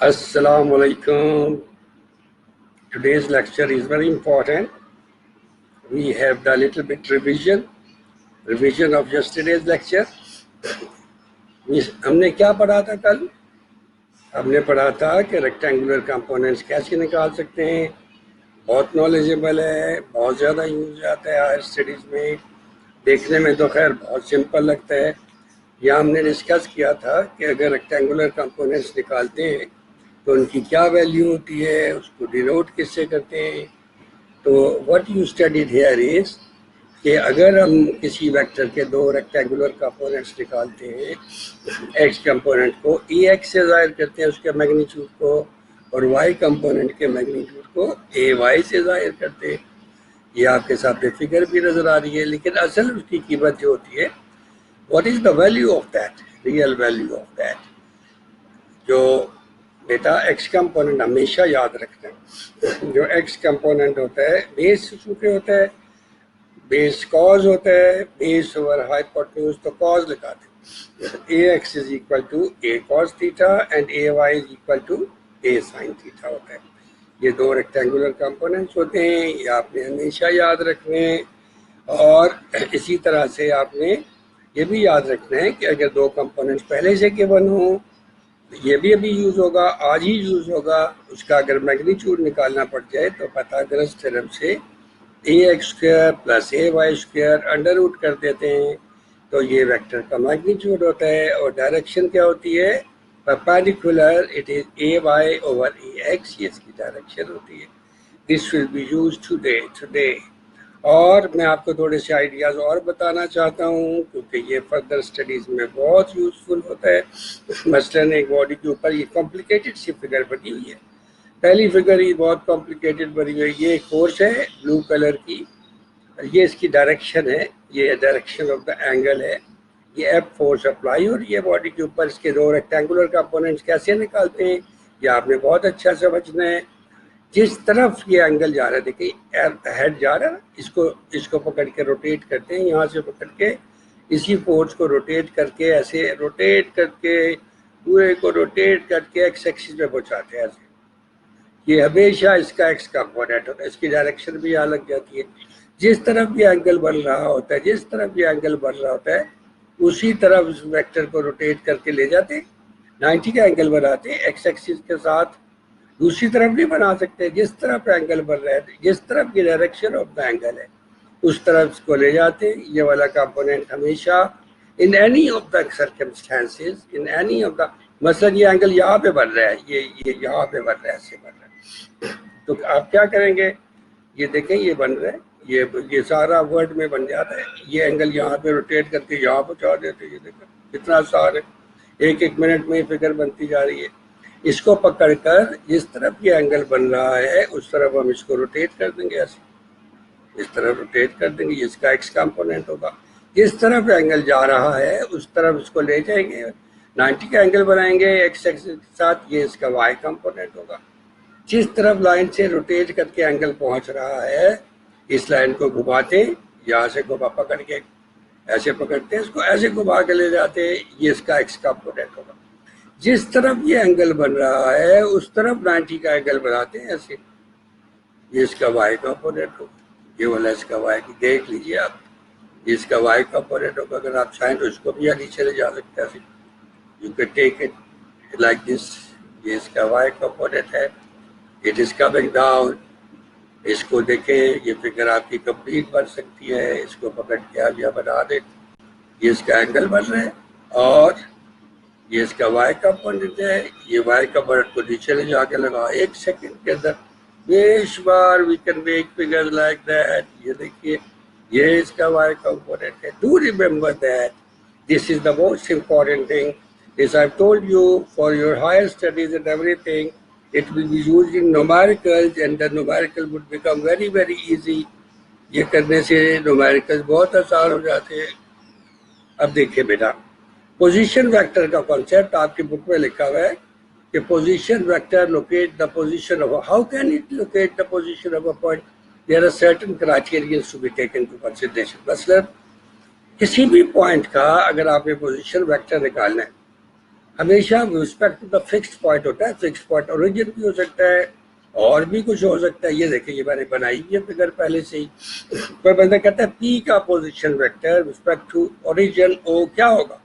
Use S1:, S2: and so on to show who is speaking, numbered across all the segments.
S1: Assalamu alaikum. Today's lecture is very important. We have the little bit revision of yesterday's lecture. हमने क्या पढ़ा था कल? हमने पढ़ा था कि रेक्टेंगुलर कंपोनेंट्स कैसे निकाल सकते हैं. बहुत नॉलेजेबल है, बहुत ज़्यादा यूज आता है हायर स्टडीज़ में. देखने में तो खैर बहुत सिंपल लगता है. यहाँ हमने डिस्कस किया था कि अगर रेक्टेंगुलर कंपोनेंट्स निकालते हैं तो उनकी क्या वैल्यू होती है, उसको डिनोट किससे करते हैं. तो what you studied here is कि अगर हम किसी वेक्टर के दो रेक्टेंगुलर कंपोनेंट्स निकालते हैं, एक्स कंपोनेंट को ए एक्स से ज़ाहिर करते हैं उसके मैग्नीट्यूड को, और वाई कंपोनेंट के मैग्नीट्यूड को ए वाई से ज़ाहिर करते हैं. ये आपके सामने फिगर भी नज़र आ रही है, लेकिन असल उसकी कीमत जो होती है, what is the value of that, real value of that. जो बेटा एक्स कंपोनेंट हमेशा याद रखना है, जो एक्स कंपोनेंट होता है बेस चूँकि होता है, बेस कॉज होता है, बेस ओवर हाइपोटेन्यूज, तो कॉज लगाते हैं. A X is equal to A cos theta and A Y is equal to A sine theta होता है. ये दो रेक्टेंगुलर कंपोनेंट्स होते हैं, ये आपने हमेशा याद रखने हैं. और इसी तरह से आपने ये भी याद रखना है कि अगर दो कंपोनेंट्स पहले से गिवन हो, ये भी अभी यूज़ होगा, आज ही यूज़ होगा, उसका अगर मैग्नीट्यूड निकालना पड़ जाए तो पाइथागोरस थ्योरम से ए एक्स स्क्वायर प्लस ए वाई स्क्वायर अंडर रूट कर देते हैं, तो ये वेक्टर का मैग्नीट्यूड होता है. और डायरेक्शन क्या होती है? Perpendicular, it is a Y over a X, ये इसकी डायरेक्शन होती है. This will be use today. और मैं आपको थोड़े से आइडियाज़ और बताना चाहता हूँ, क्योंकि ये फर्दर स्टडीज़ में बहुत यूज़फुल होता है. मसलन एक बॉडी के ऊपर ये कॉम्प्लिकेटेड सी फिगर बनी हुई है. पहली फिगर ही बहुत कॉम्प्लिकेटेड बनी हुई है. ये एक फोर्स है ब्लू कलर की, ये इसकी डायरेक्शन है, ये डायरेक्शन ऑफ द एंगल है. ये एफ फोर्स अप्लाई हो रही है बॉडी के ऊपर. इसके दो रेक्टेंगुलर कंपोनेंट्स कैसे निकालते हैं ये आपने बहुत अच्छा समझना है. जिस तरफ ये एंगल जा रहा है, देखिए हेड जा रहा है, इसको पकड़ के रोटेट करते हैं, यहाँ से पकड़ के इसी फोर्स को रोटेट करके, ऐसे रोटेट करके पूरे को रोटेट करके एक्स एक्सिस में पहुँचाते हैं. ऐसे ये हमेशा इसका एक्स कंपोनेंट होता है, इसकी डायरेक्शन भी यहाँ लग जाती है. जिस तरफ ये एंगल बन रहा होता है, जिस तरफ ये एंगल बन रहा होता है, उसी तरफ उस वेक्टर को रोटेट करके ले जाते हैं, 90 का एंगल बनाते हैं एक्स एक्सिस के साथ. दूसरी तरफ भी बना सकते हैं, जिस तरफ एंगल बन रहा है, जिस तरफ की डायरेक्शन ऑफ द एंगल है उस तरफ इसको ले जाते हैं. ये वाला कंपोनेंट हमेशा in any of the circumstances, in any of the, मतलब ये एंगल यहाँ पे बन रहा है, ये यहाँ पे बन रहा है, ऐसे बन रहा है, तो आप क्या करेंगे? ये देखें ये बन रहा है, ये सारा वर्ड में बन जाता है. ये एंगल यहाँ पे रोटेट करके यहाँ पहुँचा देते हैं. ये देखें कितना आसान है, एक एक मिनट में फिगर बनती जा रही है. इसको पकड़कर जिस तरफ ये एंगल बन रहा है उस तरफ हम इसको रोटेट कर देंगे, ऐसे इस तरफ रोटेट कर देंगे, इसका एक्स कंपोनेंट होगा. जिस तरफ एंगल जा रहा है उस तरफ इसको ले जाएंगे, 90 का एंगल बनाएंगे एक्स एक्सिस के साथ, ये इसका वाई कंपोनेंट होगा. जिस तरफ लाइन से रोटेट करके एंगल पहुंच रहा है, इस लाइन को घुमाते, यहाँ से घुमा पकड़ के ऐसे पकड़ते हैं, इसको ऐसे घुमा के ले जाते, ये इसका एक्स कंपोनेंट होगा. जिस तरफ ये एंगल बन रहा है उस तरफ 90 का एंगल बनाते हैं, ऐसे ये इसका वाई कंपोनेंट होगा. ये वाला इसका वाई की देख लीजिए आप, ये इसका वाई कंपोनेंट होगा. अगर आप चाहें तो इसको भी यहाँ नीचे ले जा सकते हैं, you can take it like this. ये इसका वाई कंपोनेंट है, इट इज कमिंग डाउन. इसको देखें, ये फिगर आपकी कंप्लीट बन सकती है. इसको पकड़ के आप यहाँ बना दें, ये इसका एंगल बन रहा है और ये इसका वाई कंपोनेंट है. ये वाई कंपोनेंट को नीचे ले जाके लगा, एक सेकंड के अंदर बेश बार we can make figures like that. ये देखिए ये इसका वाई कंपोनेंट है. Do remember that this is the most important thing. As I've told you, for your higher studies and everything, it will be used in numericals and the numerical would become very very easy. ये करने से numericals बहुत आसान हो जाते हैं. अब देखिए बेटा, पोजीशन वेक्टर का कॉन्सेप्ट आपकी बुक में लिखा हुआ है कि position vector locate the position of, how can it locate the position of a point? There are certain criterions to be taken to consideration. मतलब किसी भी पॉइंट का अगर आपने पोजीशन वेक्टर निकालना है, ہمیشہ respect to the fixed point ہوتا ہے. فکسڈ پوائنٹ اوریجن بھی ہو سکتا ہے اور بھی کچھ ہو سکتا ہے. یہ دیکھیں یہ میں نے بنائی ہوئی ہے فگر پہلے سے ہی. کوئی بندہ کہتا ہے پی کا position vector respect to origin O کیا ہوگا؟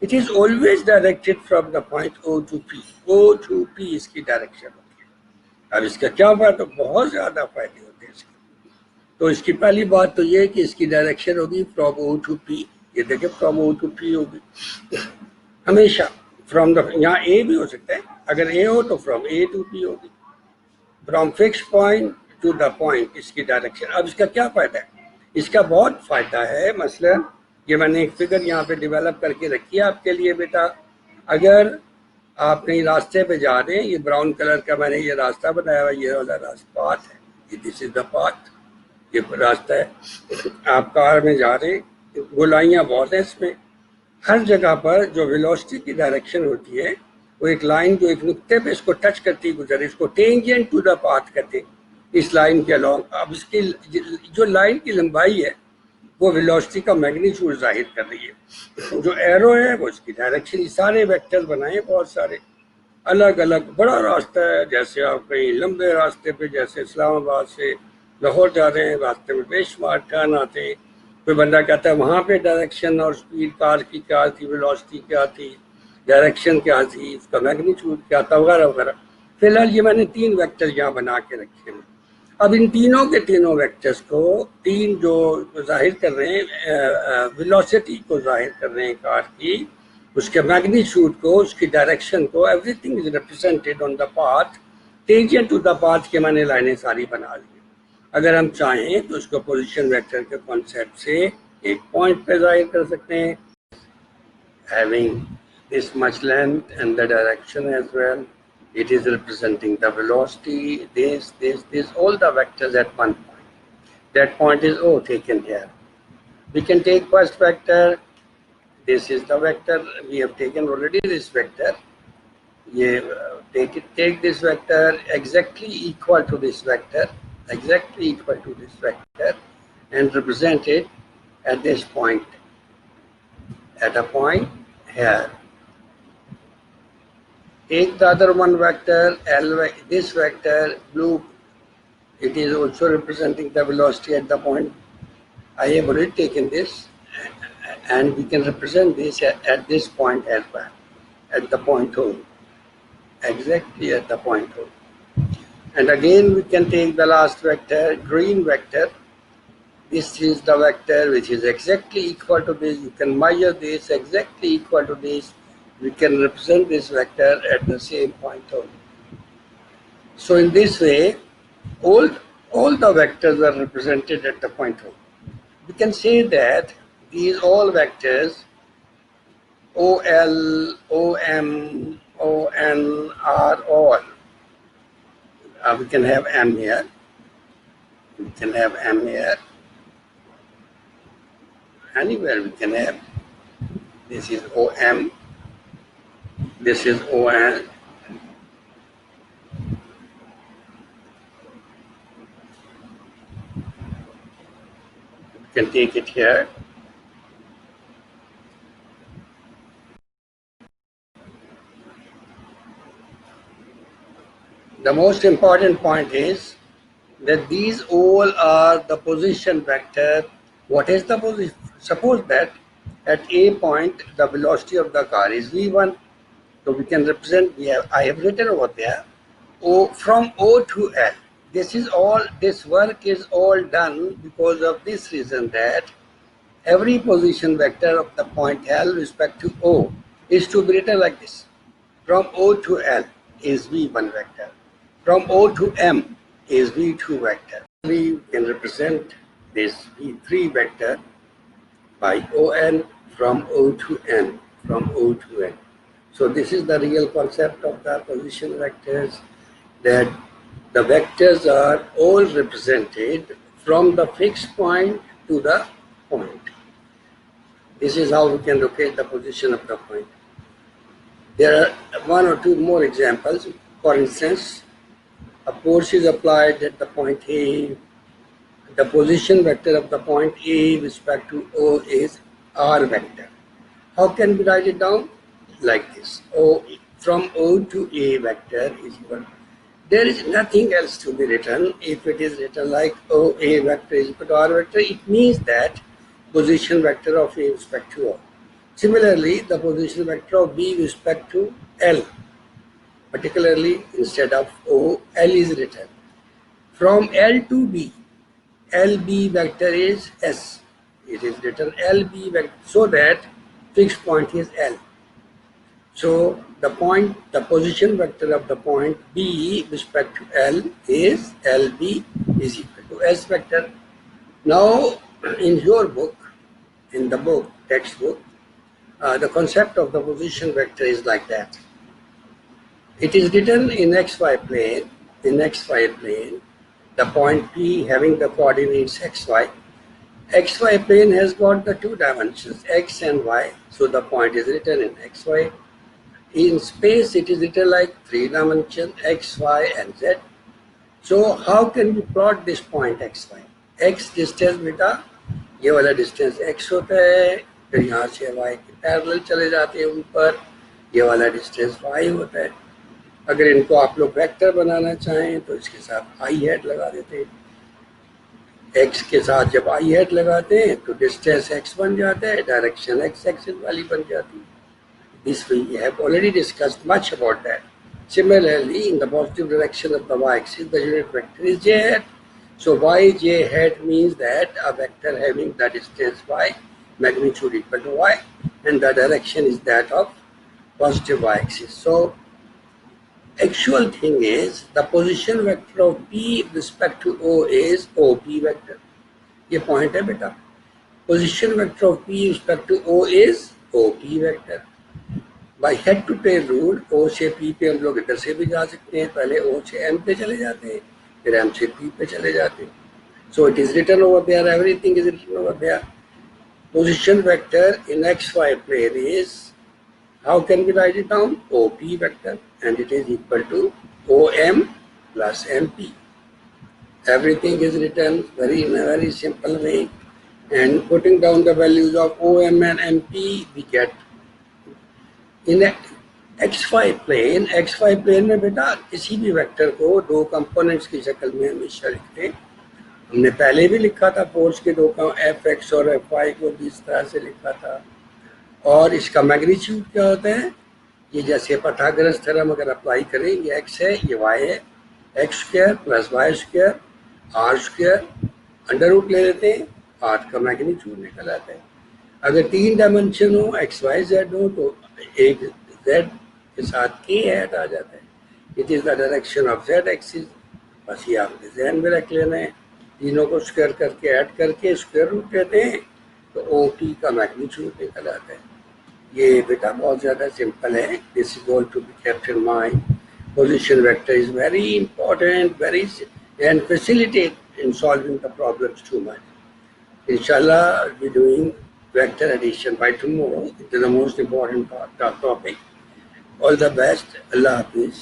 S1: It is always directed from the point O to P. O to P اس کی ڈائریکشن ہوتی ہے. اب اس کا کیا فائدہ؟ بہت زیادہ فائدے ہوتے ہیں اس کے. تو اس کی پہلی بات تو یہ کہ اس کی ڈائریکشن ہوگی فرام او ٹو پی. یہ دیکھیں فرام او ٹو پی ہوگی ہمیشہ. فرام دا یہاں اے بھی ہو سکتا ہے، اگر اے ہو تو فرام اے ٹو پی ہوگی. From fix point to the point اس کی ڈائریکشن. اب اس کا کیا فائدہ ہے؟ اس کا بہت فائدہ ہے. مثلا یہ میں نے ایک فگر یہاں پہ ڈیولپ کر کے رکھی ہے آپ کے لیے بیٹا. اگر آپ کہیں راستے پہ جا رہے ہیں، یہ براؤن کلر کا میں نے یہ راستہ بنایا ہوا، یہ والا راستہ پاتھ ہے، دس از دا پاتھ، یہ راستہ ہے. آپ کار میں جا رہے ہیں، گولائیاں بہت ہیں اس میں. ہر جگہ پر جو ویلوسٹی کی ڈائریکشن ہوتی ہے وہ ایک لائن جو ایک نقطے پہ اس کو ٹچ کرتی گزرے، اس کو ٹینجنٹ ٹو دا پاتھ کہتے ہیں. اس لائن کے along اب اس کی جو لائن کی لمبائی ہے وہ ویلوسٹی کا میگنیچیوڈ ظاہر کر رہی ہے. جو ایرو ہے وہ اس کی ڈائریکشن. یہ سارے ویکٹر بنائے بہت سارے الگ الگ. بڑا راستہ ہے، جیسے آپ کہیں لمبے راستے پہ جیسے اسلام آباد سے لاہور جا رہے ہیں، راستے میں بے شمار ٹرن آتے ہیں. کوئی بندہ کہتا ہے وہاں پہ ڈائریکشن اور اسپیڈ کار کی کیا تھی، ویلوسٹی کیا تھی، ڈائریکشن کیا تھی، اس کا میگنیچیوڈ کیا تھا، وغیرہ وغیرہ. فی الحال یہ میں نے 3 ویکٹر یہاں بنا کے رکھے ہیں. اب ان تینوں کے تینوں ویکٹرز کو، تین جو ظاہر کر رہے ہیں ویلوسٹی کو ظاہر کر رہے ہیں کار کی، اس کے میگنیچیوڈ کو، اس کی ڈائریکشن کو، everything is represented on the path tangent to the path کے میں نے لائنیں ساری بنا لی. اگر ہم چاہیں تو اس کو پوزیشن ویکٹر کے کانسیپٹ سے ایک پوائنٹ پہ ظاہر کر سکتے ہیں. having this much length and the direction as well, it is representing the velocity, this, all the vectors at one point. That point is O taken here. We can take first vector. This is the vector. We have taken already this vector. Take this vector exactly equal to this vector, and represent it at this point, at a point here. Take the other one vector, this vector, blue, it is also representing the velocity at the point. I have already taken this, and we can represent this at this point as well, at the point O, exactly at the point O. And again we can take the last vector, green vector. This is the vector which is exactly equal to this. You can measure this exactly equal to this. We can represent this vector at the same point O. So in this way, all the vectors are represented at the point O. We can say that these all vectors, OL, OM, ON are all. We can have M here. We can have M here. Anywhere we can have. This is OM. This is ON. We can take it here. The most important point is that these all are the position vector. What is the position? Suppose that at A point the velocity of the car is V1. So we can represent, I have written over there, from O to L. This work is all done because of this reason, that every position vector of the point L respect to O is to be written like this. From O to L is V1 vector. From O to M is V2 vector. We can represent this V3 vector by ON from O to N, So this is the real concept of the position vectors, that the vectors are all represented from the fixed point to the point. This is how we can locate the position of the point. There are one or two more examples. For instance, a force is applied at the point A. The position vector of the point A with respect to O is R vector. How can we write it down? like this. O from O to A vector is equal. There is nothing else to be written. If it is written like OA vector is equal to R vector, it means that position vector of A with respect to O. Similarly, the position vector of B with respect to L, particularly instead of O, L is written. From L to B, LB vector is S. It is written LB vector so that fixed point is L. So the position vector of the point B with respect to L is LB is equal to S vector. Now in your book, in the book, textbook, the concept of the position vector is like that. It is written in XY plane, the point P having the coordinates XY. XY plane has got the two dimensions, X and Y, so the point is written in XY. In space, it is written like three dimension, X, Y, and Z. So how can we plot this point XY? X distance बेटा ये वाला distance X होता है, फिर यहाँ से Y के parallel चले जाते हैं ऊपर, ये वाला distance Y होता है. अगर इनको आप लोग वेक्टर बनाना चाहें तो इसके साथ I hat लगा देते हैं. X के साथ जब I hat लगाते हैं तो distance X बन जाता है, डायरेक्शन X एक्सिस वाली बन जाती है. This we have already discussed much about that. Similarly, in the positive direction of the y-axis, the unit vector is j hat. So yj hat means that a vector having the distance y, magnitude equal to y, and the direction is that of positive y-axis. So actual thing is the position vector of P with respect to O is OP vector. ये point है बेटा. Position vector of P with respect to O is OP vector. By head to tail rule, O से P पे हम लोग इधर से भी जा सकते हैं. पहले O से M पे चले जाते हैं, फिर M से P पे चले जाते हैं. So it is written over there. Everything is written over there. Position vector in XY plane is, how can we write it down? OP vector, and it is equal to OM plus MP. Everything is written in a very simple way, and putting down the values of OM and MP, we get in XY plane में बेटा किसी भी vector को दो components की शक्ल में हमेशा लिखते हैं. हमने पहले भी लिखा था फोर्स के दो Fx और Fy को इस तरह से लिखा था. और इसका मैग्नीट्यूड क्या होता है? ये जैसे पाइथागोरस थ्योरम अगर अप्लाई करें, ये x है, ये y है, x square plus Y square r square under root ले लेते हैं, r का मैग्नीट्यूड निकल आता है. अगर तीन डायमेंशन हो, x y z हो, तो एक z के साथ k हैट आ जाता है. It is the direction of z axis. बस ये आपने ध्यान में रख लेना है. तीनों को स्क्वायर करके ऐड करके स्क्वायर रूट लेते हैं तो ओ टी का मैग्नीट्यूड निकल आता है. ये बेटा बहुत ज़्यादा सिंपल है. This is going to be kept in mind. Position vector is very important, very and facilitate in solving the problems too much. Inshallah, I'll be doing vector addition by tomorrow. It is the most important topic. All the best. Allah Hafiz.